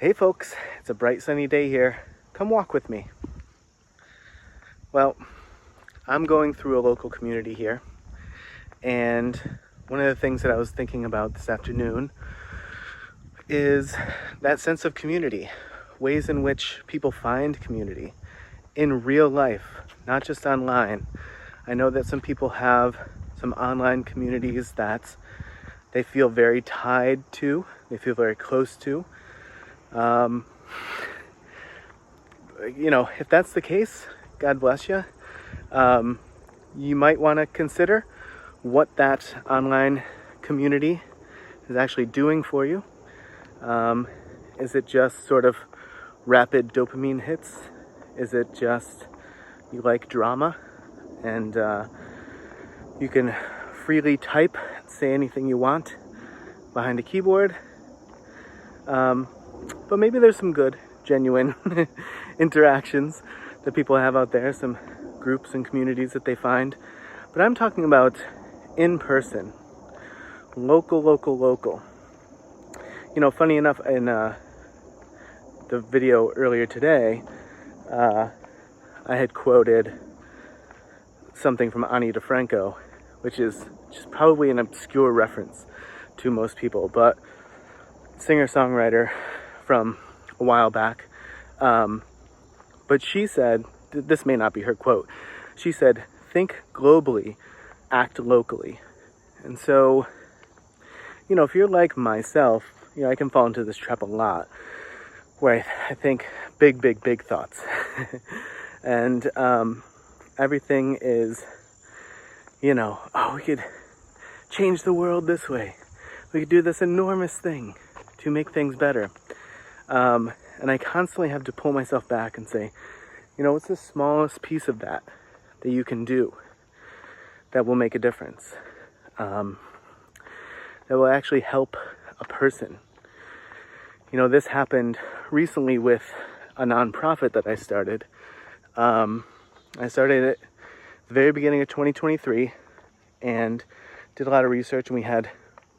Hey folks, it's a bright sunny day here. Come walk with me. Well, I'm going through a local community here, and one of the things that I was thinking about this afternoon is that sense of community, ways in which people find community in real life, not just online. I know that some people have some online communities that they feel very tied to, they feel very close to. If that's the case, God bless you. You might want to consider what that online community is actually doing for you. Is it just sort of rapid dopamine hits? Is it just you like drama and you can freely type, say anything you want behind a keyboard? But maybe there's some good, genuine interactions that people have out there, some groups and communities that they find. But I'm talking about in person, local. Funny enough, in the video earlier today, I had quoted something from Ani DeFranco, which is just probably an obscure reference to most people, but singer-songwriter from a while back. But she said, this may not be her quote, she said, think globally, act locally. And so, if you're like myself, I can fall into this trap a lot, where I think big thoughts. And everything is, we could change the world this way. We could do this enormous thing to make things better. And I constantly have to pull myself back and say, what's the smallest piece of that you can do that will make a difference? That will actually help a person. This happened recently with a nonprofit that I started. I started at the very beginning of 2023 and did a lot of research, and we had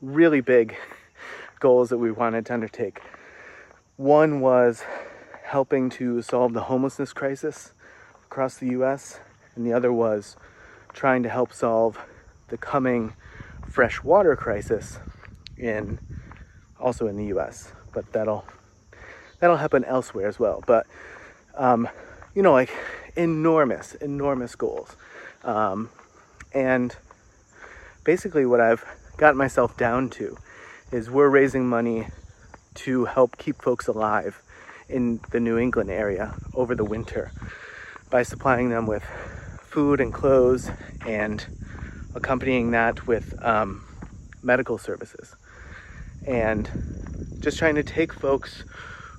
really big goals that we wanted to undertake. One was helping to solve the homelessness crisis across the U.S., and the other was trying to help solve the coming fresh water crisis also in the U.S., but that'll happen elsewhere as well. But like enormous goals, and basically what I've gotten myself down to is we're raising money to help keep folks alive in the New England area over the winter by supplying them with food and clothes and accompanying that with medical services, and just trying to take folks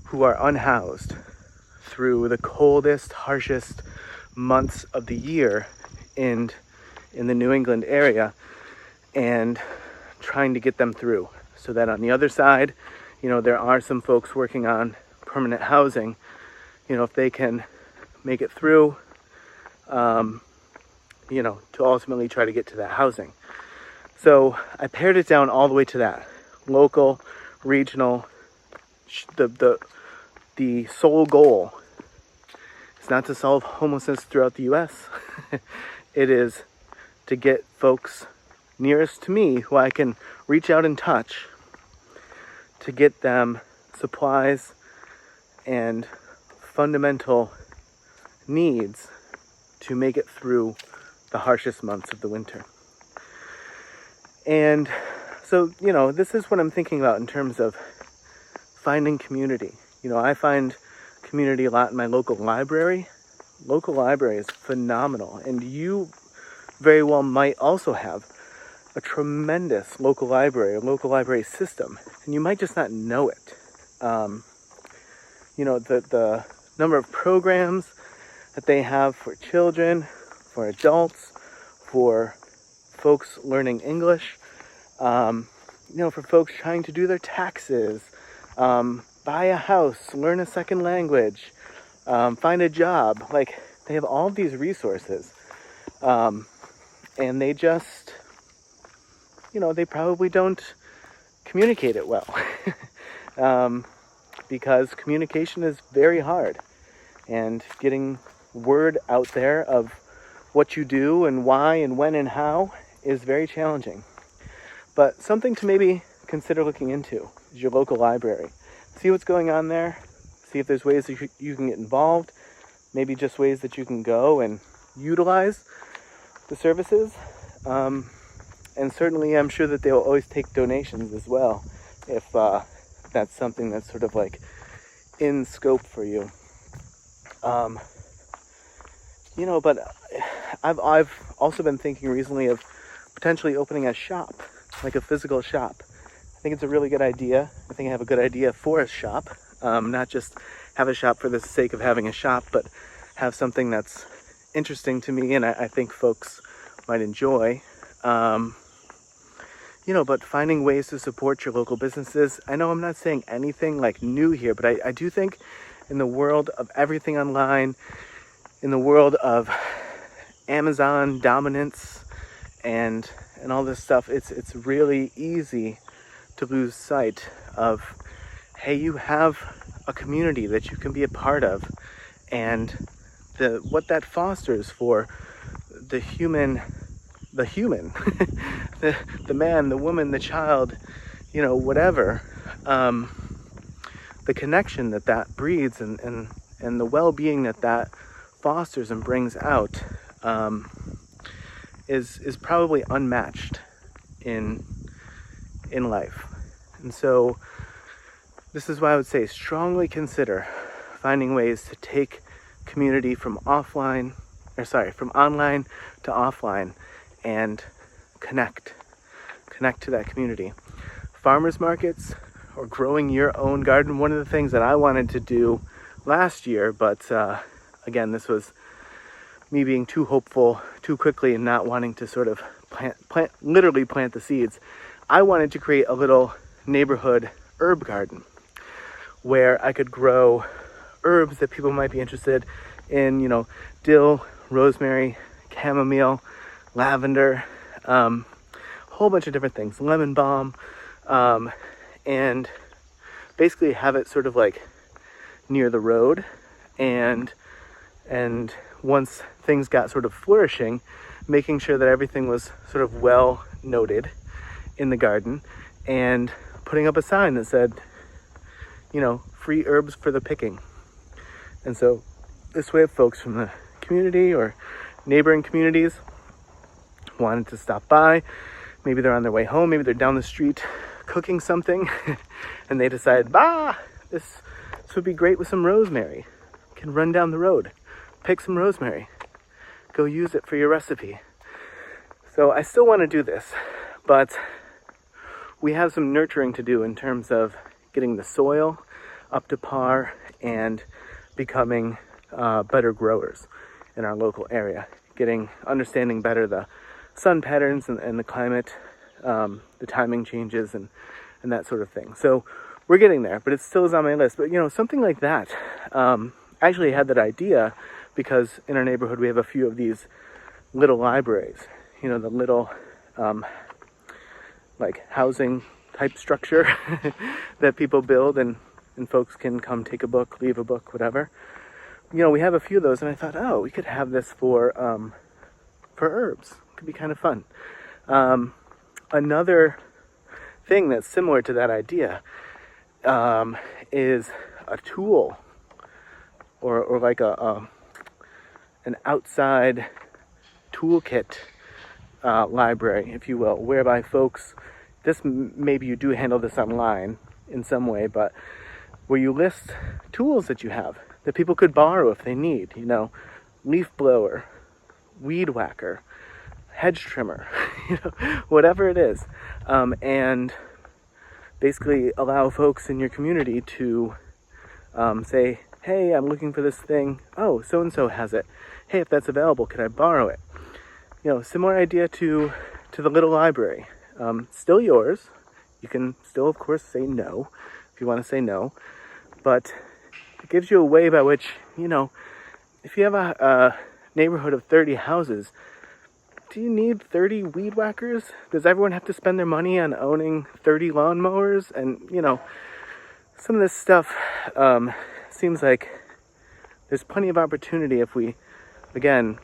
who are unhoused through the coldest, harshest months of the year in the New England area, and trying to get them through so that on the other side, there are some folks working on permanent housing, if they can make it through, to ultimately try to get to that housing. So I pared it down all the way to that. Local, regional, the sole goal is not to solve homelessness throughout the U.S. It is to get folks nearest to me who I can reach out and touch, to get them supplies and fundamental needs to make it through the harshest months of the winter. And so, this is what I'm thinking about in terms of finding community. I find community a lot in my local library. Local library is phenomenal, and you very well might also have a tremendous local library system, and you might just not know it. The number of programs that they have for children, for adults, for folks learning English, for folks trying to do their taxes, buy a house, learn a second language, find a job. Like, they have all of these resources, and they just, they probably don't communicate it well. because communication is very hard, and getting word out there of what you do and why and when and how is very challenging. But something to maybe consider looking into is your local library. See what's going on there, see if there's ways that you can get involved, maybe just ways that you can go and utilize the services. And certainly I'm sure that they will always take donations as well, if that's something that's sort of like in scope for you. But I've also been thinking recently of potentially opening a shop, like a physical shop. I think it's a really good idea. I think I have a good idea for a shop, not just have a shop for the sake of having a shop, but have something that's interesting to me and I think folks might enjoy. But finding ways to support your local businesses. I know I'm not saying anything like new here, but I do think in the world of everything online, in the world of Amazon dominance and all this stuff, it's really easy to lose sight of, hey, you have a community that you can be a part of, and what that fosters for the human the man, the woman, the child, whatever, the connection that breeds and the well-being that fosters and brings out is probably unmatched in life. And so this is why I would say strongly consider finding ways to take community from online to offline and connect to that community. Farmers markets or growing your own garden. One of the things that I wanted to do last year, but again, this was me being too hopeful too quickly and not wanting to sort of literally plant the seeds. I wanted to create a little neighborhood herb garden where I could grow herbs that people might be interested in, dill, rosemary, chamomile, lavender, a whole bunch of different things, lemon balm, and basically have it sort of like near the road, and once things got sort of flourishing, making sure that everything was sort of well noted in the garden, and putting up a sign that said, free herbs for the picking. And so this way, if folks from the community or neighboring communities wanted to stop by, maybe they're on their way home, maybe they're down the street cooking something and they decide, this would be great with some rosemary. Can run down the road, pick some rosemary, go use it for your recipe. So I still want to do this, but we have some nurturing to do in terms of getting the soil up to par and becoming better growers in our local area, understanding better the sun patterns and the climate, the timing changes and that sort of thing. So we're getting there, but it still is on my list. But something like that. I actually had that idea because in our neighborhood we have a few of these little libraries, the little like housing type structure that people build and folks can come take a book, leave a book, whatever. We have a few of those, and I thought, we could have this for herbs. It could be kind of fun. Another thing that's similar to that idea is a tool or like an outside toolkit library, if you will, whereby folks, maybe you do handle this online in some way, but where you list tools that you have that people could borrow if they need, leaf blower, weed whacker, hedge trimmer, whatever it is, and basically allow folks in your community to say, hey, I'm looking for this thing. Oh, so-and-so has it. Hey, if that's available, could I borrow it? Similar idea to the little library. Still yours. You can still, of course, say no if you want to say no, but it gives you a way by which, if you have a neighborhood of 30 houses, do you need 30 weed whackers? Does everyone have to spend their money on owning 30 lawnmowers? And, some of this stuff seems like there's plenty of opportunity if we, again,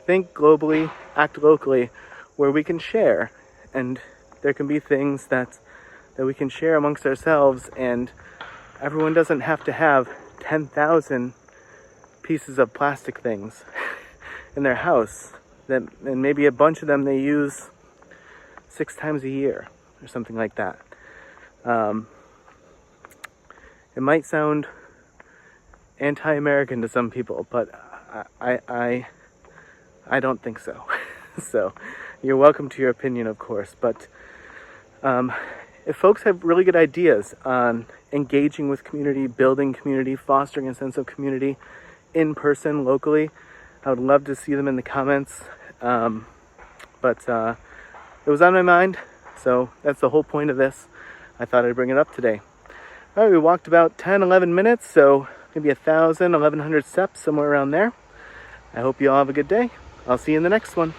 think globally, act locally, where we can share. And there can be things that we can share amongst ourselves, and everyone doesn't have to have 10,000 pieces of plastic things in their house, and maybe a bunch of them they use 6 times a year or something like that. It might sound anti-American to some people, but I don't think so. So you're welcome to your opinion, of course, but if folks have really good ideas on engaging with community, building community, fostering a sense of community in person, locally, I would love to see them in the comments. But it was on my mind, so that's the whole point of this. I thought I'd bring it up today. All right, we walked about 10, 11 minutes, so maybe 1,000, 1,100 steps, somewhere around there. I hope you all have a good day. I'll see you in the next one.